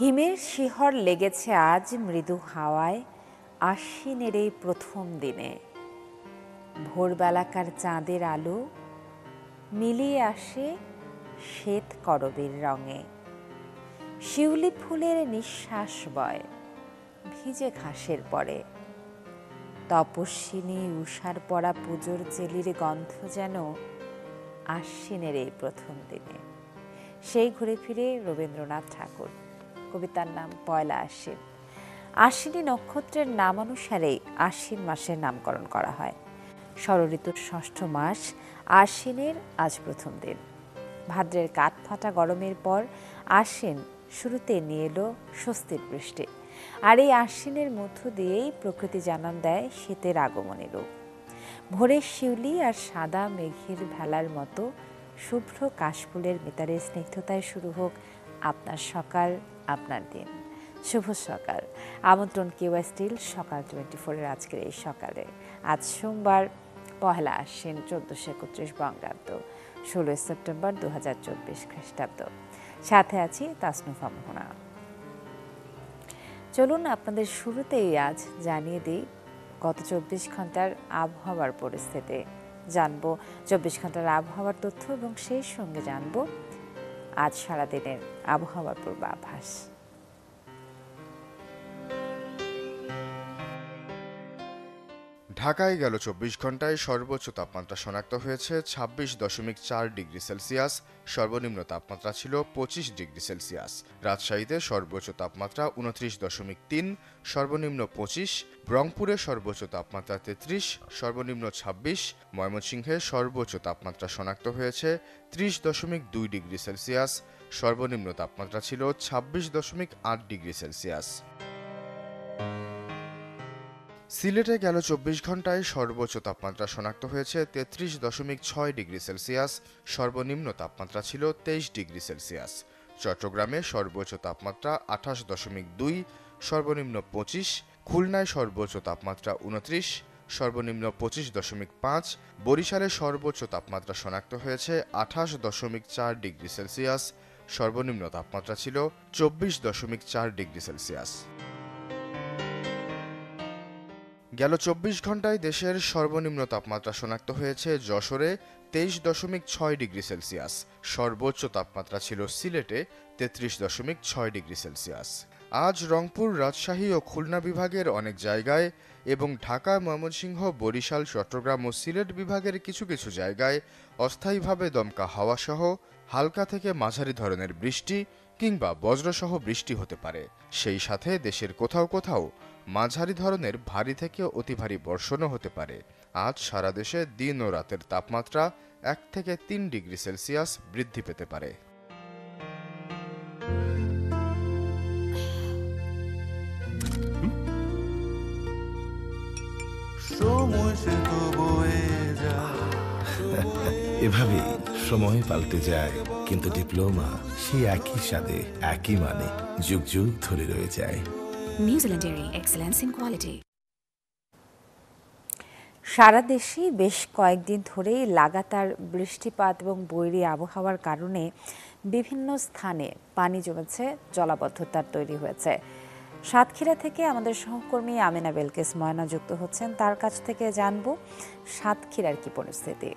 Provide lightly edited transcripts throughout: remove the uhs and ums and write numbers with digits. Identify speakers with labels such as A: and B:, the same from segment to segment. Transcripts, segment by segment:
A: হিমের শিহর লেগেছে আজ মৃদু হাওয়ায় আশ্বিনের এই প্রথম দিনে। ভোরবেলাকার চাঁদের আলো মিলিয়ে আসে শ্বেত করবীর রঙে। শিউলি ফুলের নিঃশ্বাস বয় ভিজে ঘাসের পরে। তপস্বিনী উষার পরা পুজোর চেলির গন্ধ যেন আশ্বিনের এই প্রথম দিনে। সেই ঘুরে ফিরে রবীন্দ্রনাথ ঠাকুর। কবিতার নাম পয়লা আশ্বিন। আশ্বিনী নক্ষত্রের নামানুসারেই আশ্বিন মাসের নামকরণ করা হয়। ষড়ঋতুর ষষ্ঠ মাস আশ্বিনের আজ প্রথম দিন। ভাদ্রের কাঠফাটা গরমের পর আশ্বিন শুরুতে নিয়ে এলো স্বস্তির বৃষ্টি। আর এই আশ্বিনের মধ্য দিয়েই প্রকৃতি জানান দেয় শীতের আগমনেরও। ভোরের শিউলি আর সাদা মেঘের ভেলার মতো শুভ্র কাশফুলের মিতারের স্নিগ্ধতায় শুরু হোক আপনার সকাল, আপনার দিন। শুভ সকাল। আমন্ত্রণ কেওয়াই স্টিল সকাল 24-এর আজকের এই সকালে। আজ সোমবার পহেলা আশ্বিন 1431 বঙ্গাব্দ, 16 সেপ্টেম্বর 2024 খ্রিস্টাব্দ। সাথে আছি তাসনুফা মোহনা। চলুন আপনাদের শুরুতেই আজ জানিয়ে দিই গত 24 ঘন্টার আবহাওয়ার পরিস্থিতি। জানবো 24 ঘন্টার আবহাওয়ার তথ্য এবং সেই সঙ্গে জানবো আজ সারাদিনের আবহাওয়ার পূর্বাভাস।
B: ঢাকায় গেল 24 ঘন্টায় সর্বোচ্চ তাপমাত্রা শনাক্ত হয়েছে 26.4 ডিগ্রি সেলসিয়াস, সর্বনিম্ন তাপমাত্রা ছিল 25 ডিগ্রি সেলসিয়াস। রাজশাহীতে সর্বোচ্চ তাপমাত্রা 29.3, সর্বনিম্ন 25, রংপুরে সর্বোচ্চ তাপমাত্রা 33, সর্বনিম্ন 26, ময়মনসিংহে সর্বোচ্চ তাপমাত্রা শনাক্ত হয়েছে 30.2 ডিগ্রি সেলসিয়াস, সর্বনিম্ন তাপমাত্রা ছিল 26.8 ডিগ্রি সেলসিয়াস। সিলেটে গেল 24 ঘন্টায় সর্বোচ্চ তাপমাত্রা শনাক্ত হয়েছে 33.6 ডিগ্রি সেলসিয়াস, সর্বনিম্ন তাপমাত্রা ছিল 23 ডিগ্রি সেলসিয়াস। চট্টগ্রামে সর্বোচ্চ তাপমাত্রা 28.2, সর্বনিম্ন 25, খুলনায় সর্বোচ্চ তাপমাত্রা 29, সর্বনিম্ন 25.5, বরিশালে সর্বোচ্চ তাপমাত্রা শনাক্ত হয়েছে 28.4 ডিগ্রি সেলসিয়াস, সর্বনিম্ন তাপমাত্রা ছিল 24.4 ডিগ্রি সেলসিয়াস। গেল 24 ঘন্টায় দেশের সর্বনিম্ন তাপমাত্রা শনাক্ত হয়েছে যশোরে 23.6 ডিগ্রি সেলসিয়াস, সর্বোচ্চ তাপমাত্রা ছিল সিলেটে 33.6 ডিগ্রি সেলসিয়াস। আজ রংপুর, রাজশাহী ও খুলনা বিভাগের অনেক জায়গায় এবং ঢাকা, ময়মনসিংহ, বরিশাল, চট্টগ্রাম ও সিলেট বিভাগের কিছু কিছু জায়গায় অস্থায়ীভাবে দমকা হাওয়াসহ হালকা থেকে মাঝারি ধরনের বৃষ্টি কিংবা বজ্রসহ বৃষ্টি হতে পারে। সেই সাথে দেশের কোথাও কোথাও মাঝারি ধরনের ভারী থেকে অতি ভারী বর্ষণও হতে পারে। আজ সারা দেশে দিন ও রাতের তাপমাত্রা 1 থেকে 3 ডিগ্রি সেলসিয়াস বৃদ্ধি পেতে পারে।
C: এভাবেই সময় পাল্টে যায়, কিন্তু ডিপ্লোমা সেই একই স্বাদে, একই মানে যুগ যুগ ধরে রয়ে যায়।
D: New Zealand Dairy, excellence in quality.
A: সারা দেশে বেশ কয়েকদিন ধরেই লাগাতার বৃষ্টিপাত এবং বৈরী আবহাওয়ার কারণে বিভিন্ন স্থানে পানি জমেছে, জলাবদ্ধতার তৈরি হয়েছে। সাতক্ষীরা থেকে আমাদের সহকর্মী আমেনা বেলকেস ময়না যুক্ত হচ্ছেন, তার কাছ থেকে জানবো সাতক্ষীরার কি পরিস্থিতি।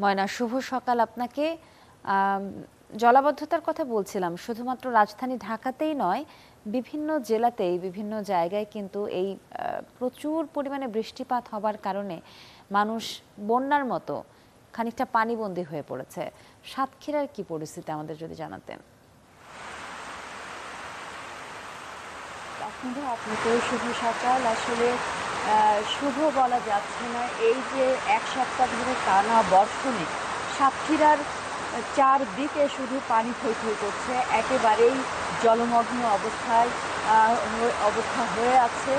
A: ময়না, শুভ সকাল আপনাকে। জলাবদ্ধতার কথা বলছিলাম, শুধুমাত্র রাজধানী ঢাকাতেই নয়, বিভিন্ন জেলাতেই বিভিন্ন জায়গায় কিন্তু এই প্রচুর পরিমাণে বৃষ্টিপাত হবার কারণে মানুষ বন্যার মতো খানিকটা পানিবন্দী হয়ে পড়েছে। সাতক্ষীরার কি পরিস্থিতি আমাদের যদি জানাতেন।
E: আপনাকে শুভ সকাল। আসলে শুভ বলা যাচ্ছে না, এই যে এক সপ্তাহ ধরে টানা বর্ষণে সাতক্ষীরার চারদিকে শুধু পানি থই থই করছে, একেবারেই জলমগ্ন অবস্থা হয়ে আছে।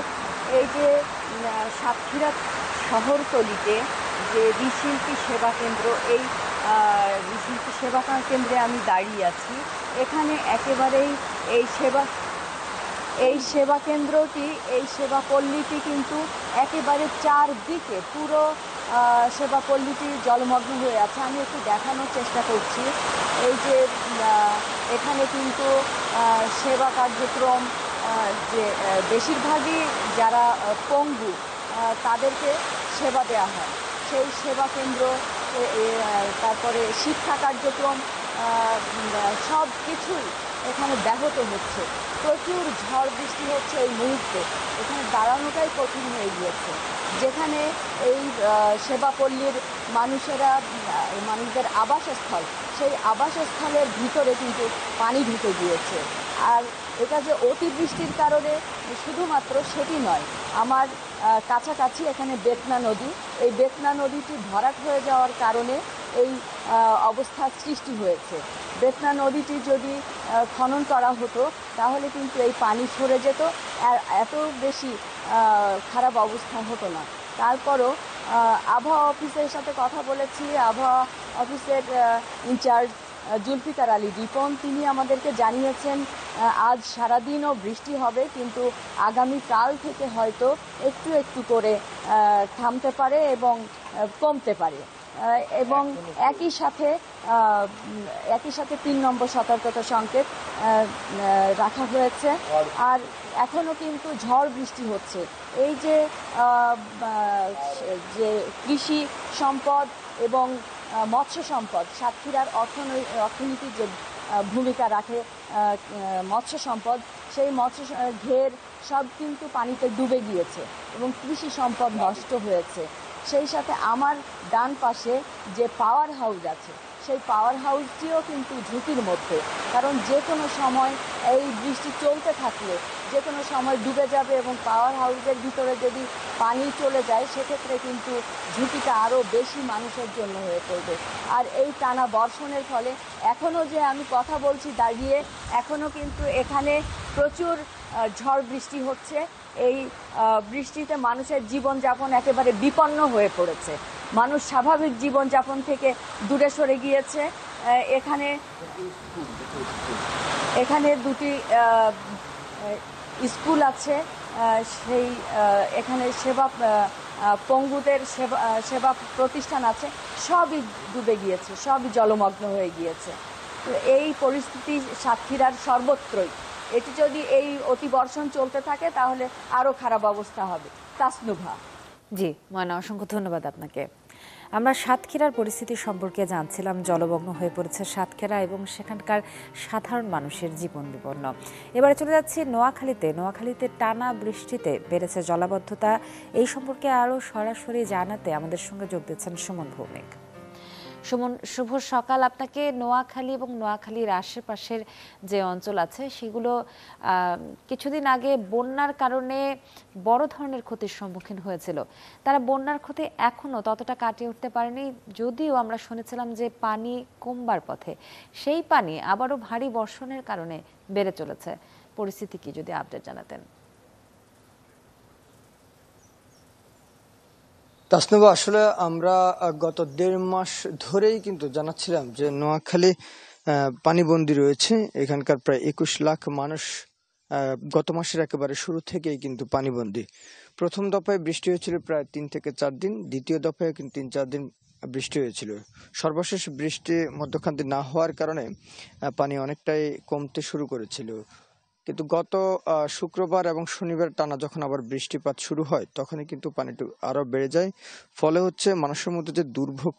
E: এই যে সাতক্ষীরা শহরতলিতে যে ঋষিল্পী সেবা কেন্দ্র, এই ঋষিল্পী সেবা কেন্দ্রে আমি দাঁড়িয়ে আছি। এখানে একেবারেই এই সেবা কেন্দ্রটি, এই সেবা পল্লীটি কিন্তু একেবারে চারদিকে পুরো সেবাপল্লীটি জলমগ্ন হয়ে আছে। আমি একটু দেখানোর চেষ্টা করছি। এই যে এখানে কিন্তু সেবা কার্যক্রম যে বেশিরভাগই যারা পঙ্গু তাদেরকে সেবা দেওয়া হয়, সেই সেবা কেন্দ্র, তারপরে শিক্ষা কার্যক্রম সব কিছুই এখানে ব্যাহত হচ্ছে। প্রচুর ঝড় বৃষ্টি হচ্ছে এই মুহূর্তে, এখানে দাঁড়ানোটাই কঠিন হয়ে গিয়েছে। যেখানে এই সেবাপল্লীর মানুষদের আবাসস্থল, সেই আবাসস্থলের ভিতরে কিন্তু পানি ঢুকে গিয়েছে। আর এটা যে অতিবৃষ্টির কারণে শুধুমাত্র সেটি নয়, আমার কাছাকাছি এখানে বেতনা নদী, এই বেতনা নদীটি ভরাট হয়ে যাওয়ার কারণে এই অবস্থার সৃষ্টি হয়েছে। বেতনা নদীটি যদি খনন করা হতো তাহলে কিন্তু এই পানি সরে যেত, আর এত বেশি খারাপ অবস্থা হতো না। তারপরও আবহাওয়া অফিসের সাথে কথা বলেছি, আবহাওয়া অফিসের ইনচার্জ জুলফিকার আলী রিপন, তিনি আমাদেরকে জানিয়েছেন আজ সারাদিনও বৃষ্টি হবে, কিন্তু আগামীকাল থেকে হয়তো একটু একটু করে থামতে পারে এবং কমতে পারে। এবং একই সাথে ৩ নম্বর সতর্কতা সংকেত রাখা হয়েছে। আর এখনও কিন্তু ঝড় বৃষ্টি হচ্ছে। এই যে কৃষি সম্পদ এবং মৎস্য সম্পদ, সাতক্ষীরার অর্থনীতির যে ভূমিকা রাখে মৎস্য সম্পদ, সেই মৎস্য ঘের সব কিন্তু পানিতে ডুবে গিয়েছে এবং কৃষি সম্পদ নষ্ট হয়েছে। সেই সাথে আমার ডান পাশে যে পাওয়ার হাউস আছে, সেই পাওয়ার হাউসটিও কিন্তু ঝুঁকির মধ্যে, কারণ যে কোনো সময় এই বৃষ্টি চলতে থাকলে যে কোনো সময় ডুবে যাবে এবং পাওয়ার হাউসের ভিতরে যদি পানি চলে যায় সেক্ষেত্রে কিন্তু ঝুঁকিটা আরও বেশি মানুষের জন্য হয়ে পড়বে। আর এই টানা বর্ষণের ফলে এখনও যে আমি কথা বলছি দাঁড়িয়ে, এখনও কিন্তু এখানে প্রচুর ঝড় বৃষ্টি হচ্ছে। এই বৃষ্টিতে মানুষের জীবনযাপন একেবারে বিপন্ন হয়ে পড়েছে। মানুষ স্বাভাবিক জীবনযাপন থেকে দূরে সরে গিয়েছে। এখানে দুটি স্কুল আছে, সেই এখানে পঙ্গুদের সেবা প্রতিষ্ঠান আছে, সবই ডুবে গিয়েছে, সবই জলমগ্ন হয়ে গিয়েছে। তো এই পরিস্থিতি সাতক্ষীরার সর্বত্রই। এটি যদি এই অতিবর্ষণ চলতে থাকে তাহলে আরও খারাপ অবস্থা হবে। তাসনুভা।
A: জি ময়না, অসংখ্য ধন্যবাদ আপনাকে। আমরা সাতক্ষীরার পরিস্থিতি সম্পর্কে জানছিলাম। জলমগ্ন হয়ে পড়েছে সাতক্ষীরা এবং সেখানকার সাধারণ মানুষের জীবন বিপন্ন। এবারে চলে যাচ্ছি নোয়াখালীতে টানা বৃষ্টিতে বেড়েছে জলাবদ্ধতা। এই সম্পর্কে আরও সরাসরি জানাতে আমাদের সঙ্গে যোগ দিচ্ছেন সুমন ভৌমিক। সুমন, শুভ সকাল আপনাকে। নোয়াখালী এবং নোয়াখালীর আশেপাশের যে অঞ্চল আছে সেগুলো কিছুদিন আগে বন্যার কারণে বড় ধরনের ক্ষতির সম্মুখীন হয়েছিল। তারা বন্যার ক্ষতি এখনও ততটা কাটিয়ে উঠতে পারেনি, যদিও আমরা শুনেছিলাম যে পানি কমবার পথে। সেই পানি আবারও ভারী বর্ষণের কারণে বেড়ে চলেছে। পরিস্থিতি কি, যদি আপডেট জানাতেন।
F: তাসনুভা, আসলে আমরা গত ১.৫ মাস ধরেই কিন্তু জানাচ্ছিলাম যে নোয়াখালী পানিবন্দী রয়েছে। এখানকার প্রায় ২১ লাখ মানুষ গত মাসের একেবারে শুরু থেকেই কিন্তু পানিবন্দী। প্রথম দফায় বৃষ্টি হয়েছিল প্রায় ৩ থেকে ৪ দিন, দ্বিতীয় দফায় কিন্তু ৩-৪ দিন বৃষ্টি হয়েছিল। সর্বশেষ বৃষ্টি মধ্যখান্তি না হওয়ার কারণে পানি অনেকটাই কমতে শুরু করেছিল। কিন্তু গত শুক্রবার এবং শনিবার টানা যখন আবার বৃষ্টিপাত শুরু হয় তখনই কিন্তু পানিটা আরো বেড়ে যায়। ফলে হচ্ছে মানুষের মধ্যে যে দুর্ভোগ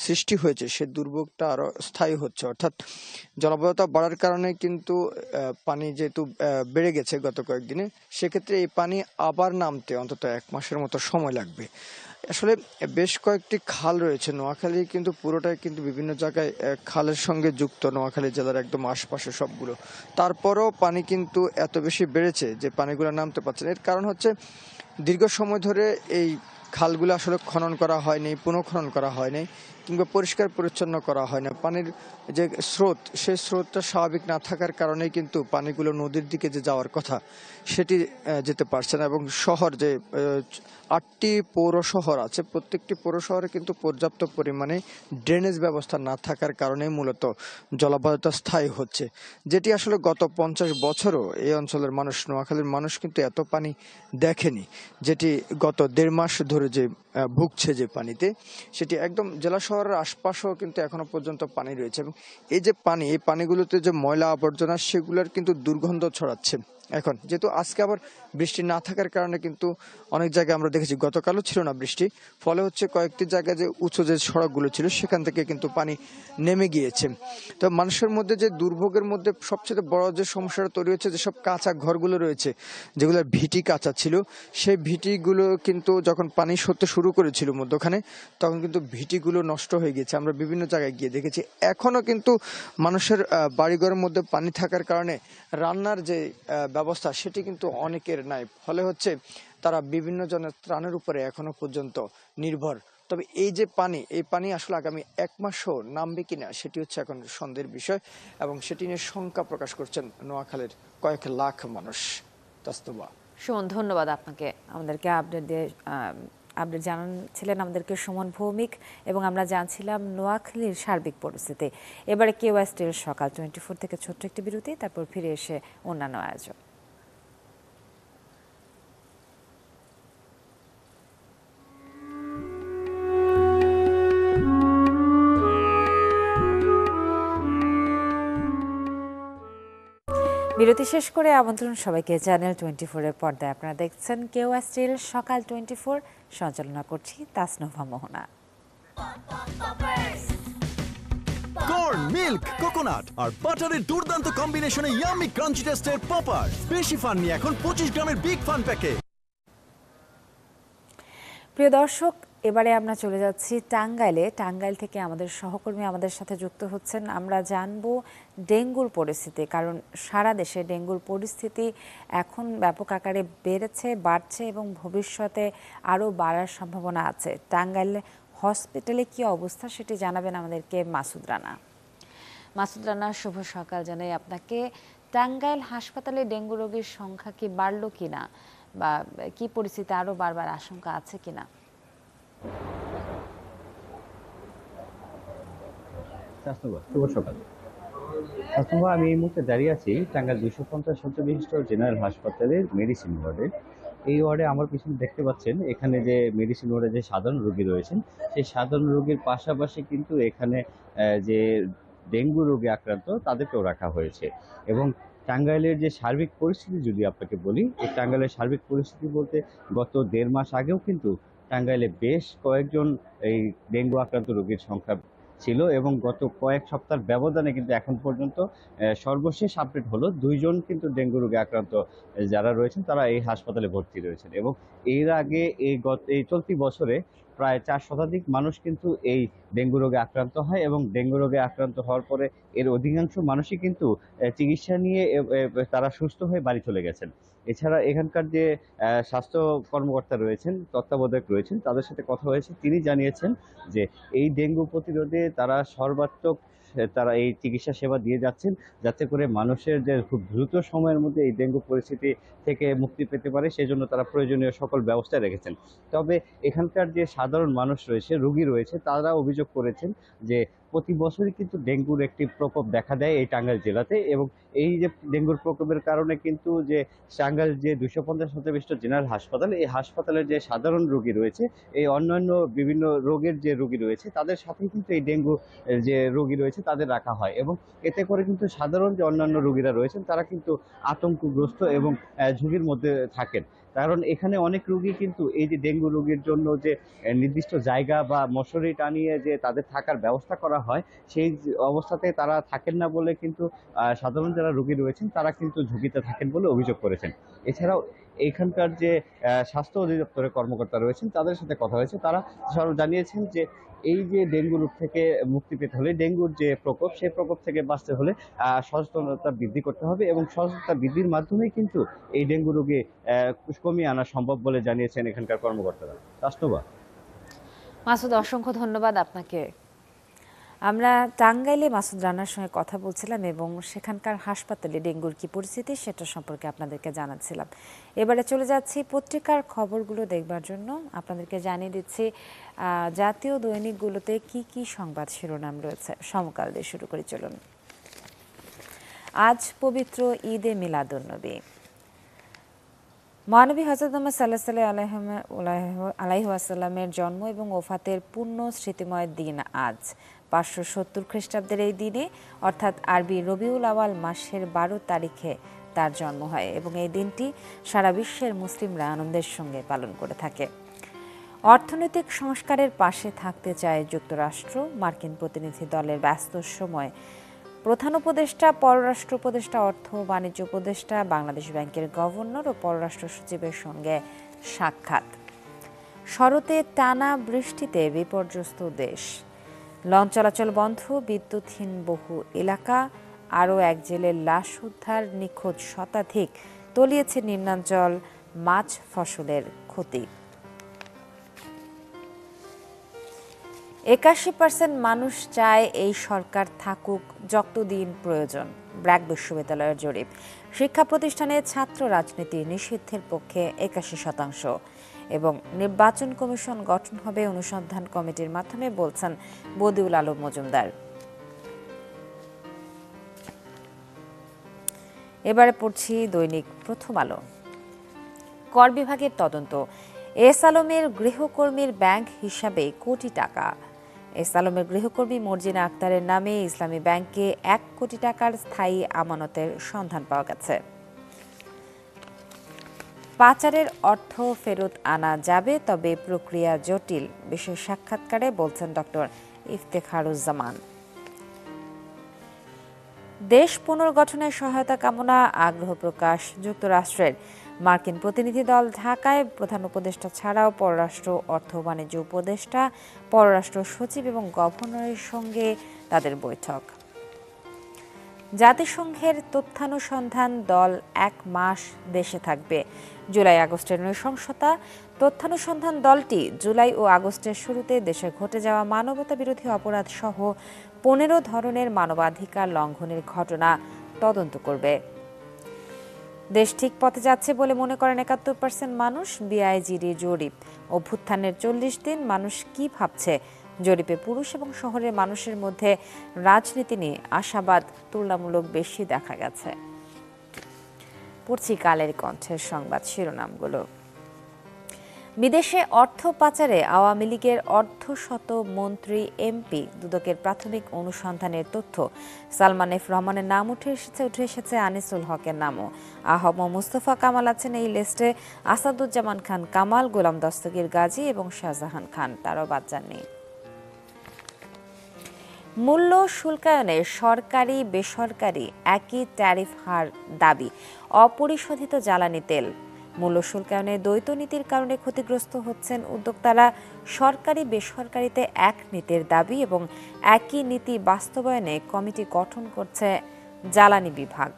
F: সৃষ্টি হয়েছে সে দুর্ভোগটা আরো স্থায়ী হচ্ছে। অর্থাৎ জলাবদ্ধতা বাড়ার কারণে কিন্তু পানি যেহেতু বেড়ে গেছে গত কয়েকদিনে, সেক্ষেত্রে এই পানি আবার নামতে অন্তত ১ মাসের মতো সময় লাগবে। আসলে বেশ কয়েকটি খাল রয়েছে নোয়াখালী, কিন্তু পুরোটাই কিন্তু বিভিন্ন জায়গায় খালের সঙ্গে যুক্ত, নোয়াখালী জেলার একদম আশপাশে সবগুলো। তারপরও পানি কিন্তু এত বেশি বেড়েছে যে পানিগুলো নামতে পারছে না। এর কারণ হচ্ছে দীর্ঘ সময় ধরে এই খালগুলো আসলে খনন করা হয়নি, পুনঃখনন করা হয়নি, কিংবা পরিষ্কার পরিচ্ছন্ন করা হয় না। পানির যে স্রোত, সেই স্রোতটা স্বাভাবিক না থাকার কারণেই কিন্তু পানিগুলো নদীর দিকে যে যাওয়ার কথা সেটি যেতে পারছে না। এবং শহর যে ৮টি পৌর শহর আছে, প্রত্যেকটি পৌর শহরে কিন্তু পর্যাপ্ত পরিমাণে ড্রেনেজ ব্যবস্থা না থাকার কারণে মূলত জলাবদ্ধতা স্থায়ী হচ্ছে, যেটি আসলে গত ৫০ বছরও এই অঞ্চলের মানুষ, নোয়াখালীর মানুষ কিন্তু এত পানি দেখেনি, যেটি গত ১.৫ মাস ধরে যে ভুগছে যে পানিতে, সেটি একদম জেলা শহরের আশপাশেও কিন্তু এখনো পর্যন্ত পানি রয়েছে। এবং এই যে পানি, এই পানিগুলোতে যে ময়লা আবর্জনা সেগুলোর কিন্তু দুর্গন্ধ ছড়াচ্ছে। এখন যেহেতু আজকে আবার বৃষ্টি না থাকার কারণে কিন্তু অনেক জায়গায় আমরা দেখেছি গতকালও ছিল না বৃষ্টি, ফলে হচ্ছে কয়েকটি জায়গায় যে উঁচু যে সড়কগুলো ছিল সেখান থেকে কিন্তু পানি নেমে গিয়েছে। তো মানুষের মধ্যে যে দুর্ভোগের মধ্যে সবচেয়ে বড় যে সমস্যাটা তৈরি হচ্ছে, যেসব কাঁচা ঘরগুলো রয়েছে যেগুলোর ভিটি কাঁচা ছিল, সেই ভিটিগুলো কিন্তু যখন পানি সরতে শুরু করেছিল মধ্যখানে, তখন কিন্তু ভিটিগুলো নষ্ট হয়ে গেছে। আমরা বিভিন্ন জায়গায় গিয়ে দেখেছি এখনো কিন্তু মানুষের বাড়িঘরের মধ্যে পানি থাকার কারণে রান্নার যে ব্যবস্থা সেটি কিন্তু অনেকের নাই, ফলে হচ্ছে তারা বিভিন্ন জনের ত্রাণের উপরে এখনো পর্যন্ত নির্ভর। তবে এই যে পানি, এই পানি আসলে আগামী 1 মাসও নামবে কিনা সেটি হচ্ছে এখন সন্দেহের বিষয়, এবং সেটি নিয়ে শঙ্কা প্রকাশ করছেন নোয়াখালীর কয়েক লাখ মানুষ। তাসনুবা,
A: সুমন, ধন্যবাদ আপনাকে আমাদেরকে আপডেট জানাচ্ছিলেন আমাদেরকে সুমন ভৌমিক, এবং আমরা জানছিলাম নোয়াখালীর সার্বিক পরিস্থিতি। এবারে কেওয়া স্টিল সকাল 24 থেকে ছোট্ট একটি বিরতি, তারপর ফিরে এসে অন্যান্য আয়োজন। বিরতি শেষ করে আমন্ত্রণ সবাইকে চ্যানেল 24-এর পর্দায়। আপনারা দেখছেন কেওয়া স্টিল সকাল 24, সঞ্চালনা করছি তাসনুভা মোহনা।
G: কর্ন, মিল্ক, কোকোনাট আর বাটারের দুর্দান্ত কম্বিনেশনে ইয়াম্মি ক্রাঞ্চি টেস্টের পপার। বেশি ফান নিয়ে এখন 25 গ্রামের বিগ ফান প্যাকে।
A: প্রিয় দর্শক, এবারে আমরা চলে যাচ্ছি টাঙ্গাইলে। টাঙ্গাইল থেকে আমাদের সহকর্মী আমাদের সাথে যুক্ত হচ্ছেন। আমরা জানবো ডেঙ্গুর পরিস্থিতি, কারণ সারা দেশে ডেঙ্গুর পরিস্থিতি এখন ব্যাপক আকারে বাড়ছে এবং ভবিষ্যতে আরও বাড়ার সম্ভাবনা আছে। টাঙ্গাইল হসপিটালে কি অবস্থা সেটি জানাবেন আমাদেরকে মাসুদ রানা। মাসুদ রানা, শুভ সকাল জানাই আপনাকে। টাঙ্গাইল হাসপাতালে ডেঙ্গু রোগীর সংখ্যা কি বাড়লো কিনা, বা কি পরিস্থিতি, আরও বাড়বার আশঙ্কা আছে কিনা?
H: শুভ সকাল। আমি এই মুহূর্তে দাঁড়িয়ে আছি টাঙ্গাইল 250 শয্যা বিশিষ্ট জেনারেল হাসপাতালের মেডিসিন ওয়ার্ডে। এই ওয়ার্ডে আমার পিছনে দেখতে পাচ্ছেন, এখানে যে মেডিসিন ওয়ার্ডে যে সাধারণ রোগী রয়েছেন, সেই সাধারণ রোগীর পাশাপাশি কিন্তু এখানে যে ডেঙ্গু রোগে আক্রান্ত তাদেরকেও রাখা হয়েছে। এবং টাঙ্গাইলের যে সার্বিক পরিস্থিতি যদি আপনাকে বলি, এই টাঙ্গাইলের সার্বিক পরিস্থিতি বলতে গত 1.5 মাস আগেও কিন্তু টাঙ্গাইলে বেশ কয়েকজন এই ডেঙ্গু আক্রান্ত রোগীর সংখ্যা ছিল, এবং গত কয়েক সপ্তাহের ব্যবধানে কিন্তু এখন পর্যন্ত সর্বশেষ আপডেট হলো 2 জন কিন্তু ডেঙ্গু রোগে আক্রান্ত যারা রয়েছেন তারা এই হাসপাতালে ভর্তি রয়েছেন। এবং এর আগে এই চলতি বছরে প্রায় 4 শতাধিক মানুষ কিন্তু এই ডেঙ্গু রোগে আক্রান্ত হয়, এবং ডেঙ্গু রোগে আক্রান্ত হওয়ার পরে এর অধিকাংশ মানুষই কিন্তু চিকিৎসা নিয়ে তারা সুস্থ হয়ে বাড়ি চলে গেছেন। এছাড়া এখানকার যে স্বাস্থ্য কর্মকর্তা রয়েছেন, তত্ত্বাবধায়ক রয়েছেন, তাদের সাথে কথা হয়েছে। তিনি জানিয়েছেন যে এই ডেঙ্গু প্রতিরোধে তারা সর্বাত্মক তারা এই চিকিৎসা সেবা দিয়ে যাচ্ছেন, যাতে করে মানুষের যে খুব দ্রুত সময়ের মধ্যে এই ডেঙ্গু পরিস্থিতি থেকে মুক্তি পেতে পারে, সেজন্য তারা প্রয়োজনীয় সকল ব্যবস্থা রেখেছেন। তবে এখানকার যে সাধারণ মানুষ রয়েছে, রোগী রয়েছে, তারা অভিযোগ করেছেন যে প্রতি বছরই কিন্তু ডেঙ্গুর একটি প্রকোপ দেখা দেয় এই টাঙ্গাইল জেলাতে। এবং এই যে ডেঙ্গুর প্রকোপের কারণে কিন্তু যে টাঙ্গাইল যে 250 শয্যা বিশিষ্ট জেনারেল হাসপাতাল, এই হাসপাতালের যে সাধারণ রোগী রয়েছে, এই অন্যান্য বিভিন্ন রোগের যে রোগী রয়েছে তাদের সাথেই কিন্তু এই ডেঙ্গু যে রোগী রয়েছে তাদের রাখা হয়। এবং এতে করে কিন্তু সাধারণ যে অন্যান্য রোগীরা রয়েছেন তারা কিন্তু আতঙ্কগ্রস্ত এবং ঝুঁকির মধ্যে থাকেন। কারণ এখানে অনেক রোগী কিন্তু এই যে ডেঙ্গু রোগীর জন্য যে নির্দিষ্ট জায়গা বা মশারি টানিয়ে যে তাদের থাকার ব্যবস্থা করা হয়, সেই অবস্থাতে তারা থাকেন না বলে কিন্তু সাধারণ যারা রোগী রয়েছেন তারা কিন্তু ঝুঁকিতে থাকেন বলে অভিযোগ করেছেন। এছাড়াও এইখানকার যে স্বাস্থ্য অধিদপ্তরের কর্মকর্তা রয়েছেন তাদের সাথে কথা হয়েছে, তারা জানিয়েছেন যে এই যে ডেঙ্গু রোগ থেকে মুক্তি পেতে হলে, ডেঙ্গুর যে প্রকোপ, সেই প্রকোপ থেকে বাঁচতে হলে সচেতনতা বৃদ্ধি করতে হবে, এবং সচেতনতা বৃদ্ধির মাধ্যমেই কিন্তু এই ডেঙ্গু রোগে কমিয়ে আনা সম্ভব বলে জানিয়েছেন এখানকার কর্মকর্তারা। তাসনুবা।
A: মাসুদ, অসংখ্য ধন্যবাদ আপনাকে। আমরা টাঙ্গাইলে মাসুদ রানার সঙ্গে কথা বলছিলাম এবং সেখানকার হাসপাতালে ডেঙ্গুর কি পরিস্থিতি সেটা সম্পর্কে আপনাদেরকে জানাচ্ছিলাম। এবারে চলে যাচ্ছি পত্রিকার খবরগুলো দেখবার জন্য। আপনাদেরকে জানিয়ে দিচ্ছি জাতীয় দৈনিকগুলোতে কি কি সংবাদ শিরোনাম রয়েছে। সমকাল দিয়ে শুরু করি, চলুন। আজ পবিত্র ঈদে মিলাদুন্নবী। মহানবী হযরত মুহাম্মদ সাল্লাল্লাহু আলাইহি ওয়াসাল্লামের জন্ম এবং ওফাতের পূর্ণ স্মৃতিময় দিন আজ 570 খ্রিস্টাব্দের এই দিনে অর্থাৎ আরবি রবিউল আওয়াল মাসের 12 তারিখে তার জন্ম হয় এবং এই দিনটি সারা বিশ্বের মুসলিমরা আনন্দের সঙ্গে পালন করে থাকে। অর্থনৈতিক সংস্কারের পাশে থাকতে চায় যুক্তরাষ্ট্র। মার্কিন প্রতিনিধি দলের ব্যস্ত সময় প্রধান উপদেষ্টা, পররাষ্ট্র উপদেষ্টা, অর্থ বাণিজ্য উপদেষ্টা, বাংলাদেশ ব্যাংকের গভর্নর ও পররাষ্ট্র সচিবের সঙ্গে সাক্ষাৎ। শরতে টানা বৃষ্টিতে বিপর্যস্ত দেশ, লঞ্চ চলাচল বন্ধ, বিদ্যুৎহীন বহু এলাকা, আরও এক জেলের লাশ উদ্ধার, নিখোঁজ শতাধিক, তলিয়েছে নিম্নাঞ্চল, মাছ ফসলের ক্ষতি। 81% মানুষ চায় এই সরকার থাকুক যতদিন প্রয়োজন, ব্র্যাক বিশ্ববিদ্যালয়ের জরিপ। শিক্ষা প্রতিষ্ঠানে ছাত্র রাজনীতি নিষিদ্ধের পক্ষে 81% এবং নির্বাচন কমিশন গঠন হবে অনুসন্ধান কমিটির মাধ্যমে, বলছেন বদিউল আলম মজুমদার। এবারে পড়ছি দৈনিক প্রথম আলো। কর বিভাগের তদন্ত, এস আলমের গৃহকর্মীর ব্যাংক হিসাবে কোটি টাকা। এস আলমের গৃহকর্মী মর্জিনা আক্তারের নামে ইসলামী ব্যাংকে 1 কোটি টাকার স্থায়ী আমানতের সন্ধান পাওয়া গেছে। পাচারের অর্থ ফেরত আনা যাবে, তবে প্রক্রিয়া জটিল, বিশেষ সাক্ষাৎকারে বলছেন ডক্টর ইফতেখারুজ্জামান। দেশ পুনর্গঠনের সহায়তা কামনা, আগ্রহ প্রকাশ যুক্তরাষ্ট্রের। মার্কিন প্রতিনিধি দল ঢাকায়, প্রধান উপদেষ্টা ছাড়াও পররাষ্ট্র, অর্থ বাণিজ্য উপদেষ্টা, পররাষ্ট্র সচিব এবং গভর্নরের সঙ্গে তাদের বৈঠক। জাতিসংঘের তথ্যানুসন্ধান দল 1 মাস দেশে থাকবে। জুলাই আগস্টের নৃশংসতা, তথ্যানুসন্ধান দলটি জুলাই ও আগস্টের শুরুতে দেশে ঘটে যাওয়া মানবতা বিরোধী অপরাধ সহ 15 ধরনের মানবাধিকার লঙ্ঘনের ঘটনা তদন্ত করবে। দেশ ঠিক পথে যাচ্ছে বলে মনে করেন 71% মানুষ। বিআইজিডি জরিপ, অভ্যুত্থানের 40 দিন, মানুষ কি ভাবছে? জরিপে পুরুষ এবং শহরের মানুষের মধ্যে রাজনীতি নিয়ে আশাবাদ তুলনামূলক বেশি দেখা গেছে। পড়ছি কালের কণ্ঠের সংবাদ শিরোনামগুলো। বিদেশে অর্থ পাচারে আওয়ামী লীগের অর্ধশত মন্ত্রী, এমপি, দুদকের প্রাথমিক অনুসন্ধানের তথ্য। সালমান এফ রহমানের নাম উঠে এসেছে আনিসুল হকের নামও। আহম মুস্তফা কামাল আছেন এই লিস্টে। আসাদুজ্জামান খান কামাল, গোলাম দস্তগীর গাজী এবং শাহজাহান খান তারাও বাদ যাননি। মূল্য শুল্কায়নে সরকারি বেসরকারি একই ট্যারিফ হার দাবি। অপরিশোধিত জ্বালানি তেল মূল্য শুল্কায়নে দ্বৈত নীতির কারণে ক্ষতিগ্রস্ত হচ্ছেন উদ্যোক্তারা। সরকারি বেসরকারিতে এক নীতির দাবি এবং একই নীতি বাস্তবায়নে কমিটি গঠন করছে জ্বালানি বিভাগ।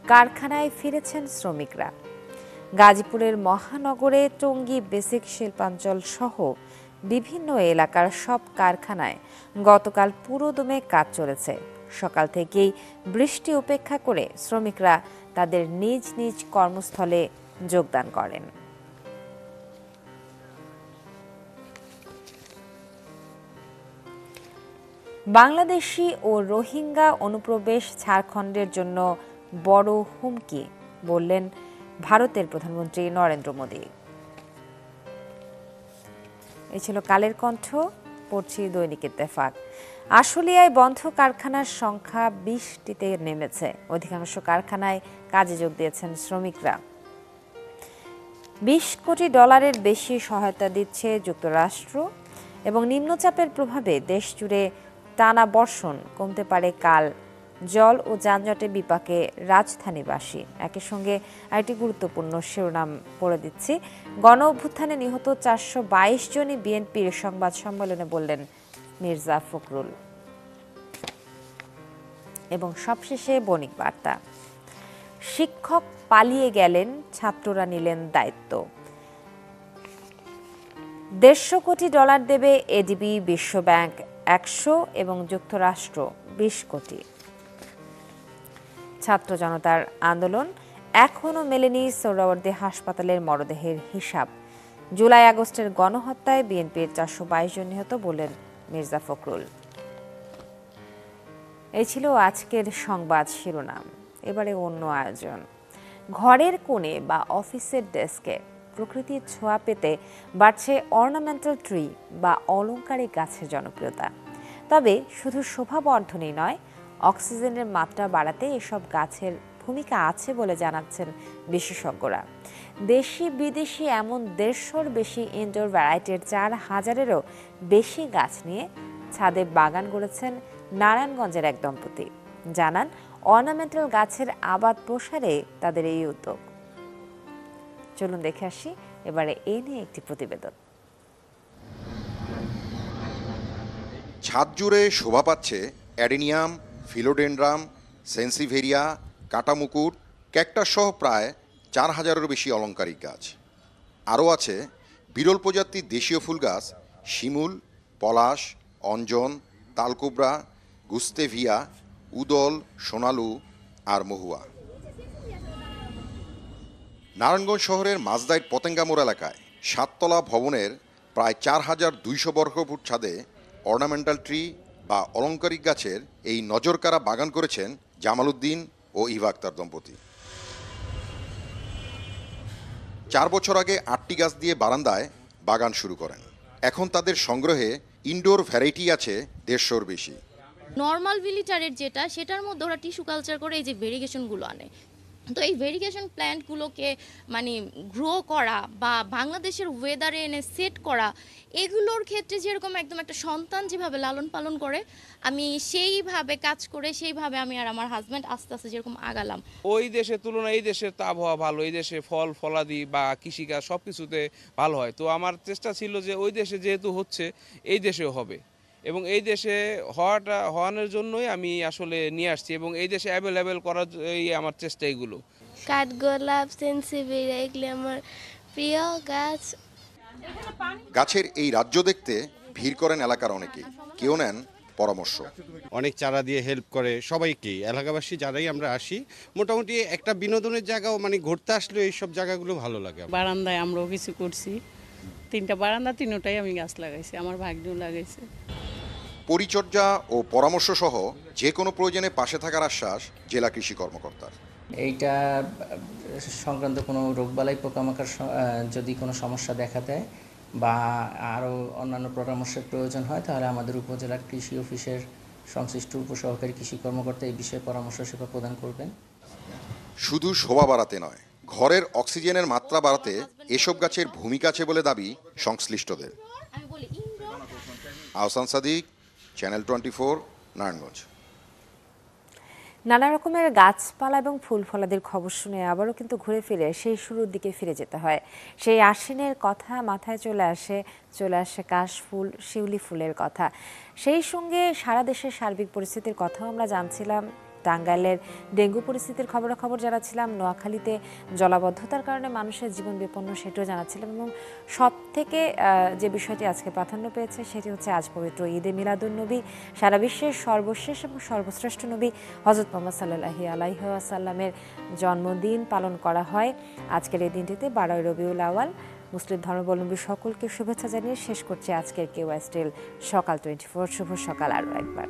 A: কারখানায় ফিরেছেন শ্রমিকরা। গাজীপুরের মহানগরে টঙ্গী বেসিক শিল্পাঞ্চল সহ বিভিন্ন এলাকার সব কারখানায় গতকাল পুরোদমে কাজ চলেছে। সকাল থেকেই বৃষ্টি উপেক্ষা করে শ্রমিকরা তাদের নিজ নিজ কর্মস্থলে যোগদান করেন। বাংলাদেশি ও রোহিঙ্গা অনুপ্রবেশ ঝাড়খণ্ডের জন্য বড় হুমকি, বললেন ভারতের প্রধানমন্ত্রী নরেন্দ্র মোদী। এই ছিল কালের কণ্ঠ। পড়ছি দৈনিক ইত্তেফাক। আশুলিয়ায় বন্ধ কারখানার সংখ্যা 20টিতে নেমেছে। অধিকাংশ কারখানায় কাজে যোগ দিয়েছেন শ্রমিকরা। $20 কোটি বেশি সহায়তা দিচ্ছে যুক্তরাষ্ট্র এবং নিম্নচাপের প্রভাবে দেশ জুড়ে টানা বর্ষণ কমতে পারে কাল। জল ও যানজটে বিপাকে রাজধানীবাসী। একই সঙ্গে আরেকটি গুরুত্বপূর্ণ শিরোনাম পড়ে দিচ্ছি। গণ অভ্যুত্থানে নিহত 422 জনই বিএনপির সংবাদ সম্মেলনে বললেন মির্জা ফখরুল। এবং সবশেষে বণিক বার্তা। শিক্ষক পালিয়ে গেলেন, ছাত্ররা নিলেন দায়িত্ব। $150 কোটি দেবে এডিবি, বিশ্বব্যাংক 100 এবং যুক্তরাষ্ট্র 20 কোটি। ছাত্র জনতার আন্দোলন, এখনও মেলেনি সোহরাওয়ার্দী হাসপাতালের মরদেহের হিসাব। জুলাই আগস্টের গণহত্যায় বিএনপির 422 জন নিহত, বললেন মির্জা ফখরুল। এই ছিল আজকের সংবাদ শিরোনাম। এবারে অন্য আয়োজন। ঘরের কোণে বা অফিসের ডেস্কে প্রকৃতির ছোঁয়া পেতে বাড়ছে অর্নামেন্টাল ট্রি বা অলংকারিক গাছের জনপ্রিয়তা। তবে শুধু শোভাবর্ধনই নয়, অক্সিজেনের মাত্রা বাড়াতে এসব গাছের ভূমিকা আছে বলে জানাচ্ছেন বিশেষজ্ঞরা। দেশি বিদেশি এমন 150-র বেশি ইনডোর ভ্যারাইটির 4000-এরও বেশি গাছ নিয়ে ছাদে বাগান গড়েছেন নারায়ণগঞ্জের এক দম্পতি। জানান, অর্নামেন্টাল গাছের আবাদ প্রসারে তাদের এই উদ্যোগ। চলুন দেখে আসি এবারে এ নিয়ে একটি প্রতিবেদন।
I: ছাদ জুড়ে শোভা পাচ্ছে অ্যাডেনিয়াম, ফিলোডেন্ড্রাম, সেন্সিভেরিয়া, কাটামুকুট, ক্যাকটাস সহ প্রায় 4000-এরও বেশি অলংকারিক গাছ। আরও আছে বিরল প্রজাতির দেশীয় ফুল গাছ শিমুল, পলাশ, অঞ্জন, তালকুবরা, গুস্তেভিয়া, উদল, সোনালু আর মহুয়া। নারায়ণগঞ্জ শহরের মাজদাইট পতেঙ্গামোড় এলাকায় 7তলা ভবনের প্রায় 4200 বর্গফুট ছাদে অর্নামেন্টাল ট্রি বা অলংকারিক গাছের এই নজরকাড়া বাগান করেছেন জামাল উদ্দিন ও ইভা আক্তার দম্পতি। 4 বছর আগে 8টি গাছ দিয়ে বারান্দায় বাগান শুরু করেন। এখন তাদের সংগ্রহে ইনডোর ভ্যারাইটি আছে 150-র বেশি।
J: নর্মাল ভিলিটারের যেটা, সেটার মধ্যে ওরা টিস্যু কালচার করে এই যে ভেরিগেশনগুলো আনে। তো এই ভেরিগেশন প্ল্যান্টগুলোকে মানে গ্রো করা বা বাংলাদেশের ওয়েদারে এনে সেট করা, এগুলোর ক্ষেত্রে যেরকম একদম একটা সন্তান যেভাবে লালন পালন করে, আমি সেইভাবে কাজ করে সেইভাবে আমি আর আমার হাজব্যান্ড আস্তে আস্তে যেরকম আগালাম।
K: ওই দেশের তুলনায় এই দেশের তো আবহাওয়া ভালো, এই দেশে ফল ফলাদি বা কৃষিকাজ সব কিছুতে ভালো হয়। তো আমার চেষ্টা ছিল যে ওই দেশে যেহেতু হচ্ছে এই দেশেও হবে, এবং এই দেশে হওয়ানোর জন্যই আমি আসলে নিয়ে আসছি, এবং এই দেশে অ্যাভেলেবেল করার আমার চেষ্টা। এগুলো
L: কাঠগোলাপ, সেন্সিভেরিয়া এগুলি আমার প্রিয় গাছ।
I: গাছের এই রাজ্য দেখতে ভিড় করেন এলাকার অনেকেই, কেউ নেন পরামর্শ।
M: অনেক চারা দিয়ে হেল্প করে সবাইকেই, এলাকাবাসী যারাই আমরা আসি মোটামুটি একটা বিনোদনের জায়গাও, মানে ঘুরতে আসলে এইসব জায়গাগুলো ভালো লাগে।
N: বারান্দায় আমরাও কিছু করছি, 3টা বারান্দা, 3টাই আমি গাছ লাগাইছি, আমার ভাগ্নেও লাগাইছে।
I: পরিচর্যা ও পরামর্শ সহ যে কোনো প্রয়োজনে পাশে থাকার আশ্বাস জেলা কৃষি কর্মকর্তার।
O: এইটা সংক্রান্ত কোনো রোগবালাই পোকামাকড় যদি কোনো সমস্যা দেখা দেয় বা আরও অন্যান্য পরামর্শের প্রয়োজন হয়, তাহলে আমাদের উপজেলার কৃষি অফিসের সংশ্লিষ্ট উপসহকারী কৃষি কর্মকর্তা এই বিষয়ে পরামর্শ সেবা প্রদান করবেন।
I: শুধু শোভা বাড়াতে নয়, ঘরের অক্সিজেনের মাত্রা বাড়াতে এসব গাছের ভূমিকা আছে বলে দাবি সংশ্লিষ্টদের। আহসান সাদিক, চ্যানেল 24, নারায়ণগঞ্জ।
A: নানা রকমের গাছপালা এবং ফুল ফলাদির খবর শুনে আবারও কিন্তু ঘুরে ফিরে সেই শুরুর দিকে ফিরে যেতে হয়। সেই আশ্বিনের কথা মাথায় চলে আসে কাশফুল, শিউলি ফুলের কথা। সেই সঙ্গে সারা দেশের সার্বিক পরিস্থিতির কথাও আমরা জানছিলাম। টাঙ্গাইলের ডেঙ্গু পরিস্থিতির খবরাখবর জানাচ্ছিলাম, নোয়াখালীতে জলাবদ্ধতার কারণে মানুষের জীবন বিপন্ন সেটাও জানাচ্ছিলাম, এবং সব থেকে যে বিষয়টি আজকে প্রাধান্য পেয়েছে সেটি হচ্ছে আজ পবিত্র ঈদে মিলাদুন্নবী। সারা বিশ্বের সর্বশেষ এবং সর্বশ্রেষ্ঠ নবী হযরত মুহাম্মদ সাল্লাল্লাহু আলাইহি ওয়াসাল্লামের জন্মদিন পালন করা হয় আজকের এই দিনটিতে, 12ই রবিউল আউয়াল। মুসলিম ধর্মাবলম্বী সকলকে শুভেচ্ছা জানিয়ে শেষ করছি আজকের কেওয়াই স্টিল সকাল 24। শুভ সকাল আরও একবার।